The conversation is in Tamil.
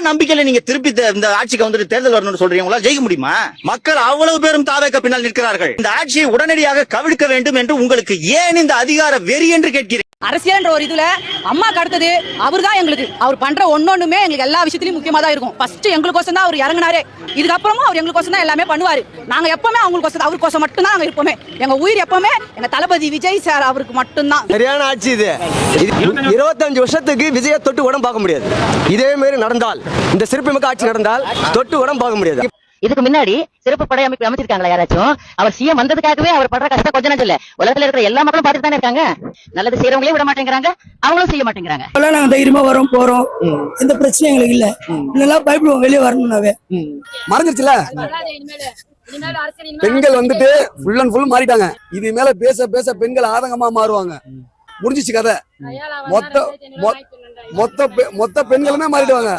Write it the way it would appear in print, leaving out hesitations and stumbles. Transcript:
நம்பிக்கையில நீங்க திருப்பி இந்த ஆட்சிக்கு வந்துட்டு தேர்தல் வரணும்னு சொல்றீங்களா? ஜெயிக்க முடியுமா? மக்கள் அவ்வளவு பேரும் தாவேக்க பின்னால் நிற்கிறார்கள். இந்த ஆட்சியை உடனடியாக கவிழ்க்க வேண்டும் என்று உங்களுக்கு ஏன் இந்த அதிகார வெறி என்று கேட்கிறேன். அரசியல்ன்ற ஒரு இதுல அம்மாக்கு அடுத்தது அவர் தான் எங்களுக்கு. அவர் பண்ற ஒன்னொண்ணுமே எங்களுக்கு எல்லா விஷயத்திலயும் முக்கியமா தான் இருக்கும். ஃபர்ஸ்ட் எங்களுக்கோசம் தான் அவர் இறங்கினாரு. இதுக்கப்புறமா அவர் எங்களுக்கோசம் தான் எல்லாமே பண்ணுவாரு. நாங்க எப்பவுமே அவருக்கோசம் மட்டும் தான் நாங்க இருப்போமே. எங்க உயிர் எப்பவுமே எங்க தளபதி விஜய் சார் அவருக்கு மட்டும்தான். சரியான ஆட்சி இது. 25 வருஷத்துக்கு விஜயை தொட்டு உடம்பு பார்க்க முடியாது. இதே மாதிரி நடந்தால், இந்த சிறப்புமிக்க ஆட்சி நடந்தால் தொட்டு உடம்பு பார்க்க முடியாது. இதுக்கு முன்னாடி சிறப்பு படை அமைப்பு அமைச்சிருக்காங்களா யாராச்சும்? அவர் சிஎம் வந்ததுக்காகவே அவர் படுற கஷ்டம் கொஞ்சம் நஞ்சம் இல்ல. உலகத்துல இருக்கிற எல்லா மக்களும் பார்த்துட்டு தானே இருக்காங்க. நல்லது செய்யறவங்களே விட மாட்டேங்கிறாங்க, அவங்களும் செய்ய மாட்டேங்கிறாங்க. நாங்க தைரியமா வரோம் போறோம், எந்த பிரச்சனையும் எங்களுக்கு இல்ல. இதெல்லாம் பயப்படுவோம் வெளியே வரணும்னாவே. மறந்துருச்சுல, பெண்கள் வந்துட்டு ஃபுல் அண்ட் ஃபுல் மாறிட்டாங்க. இது மேல பேச பேச பெண்கள் ஆதங்கமா மாறுவாங்க. முடிஞ்சிச்சு கதை. மொத்த பெண்களுமே மாறிடுவாங்க.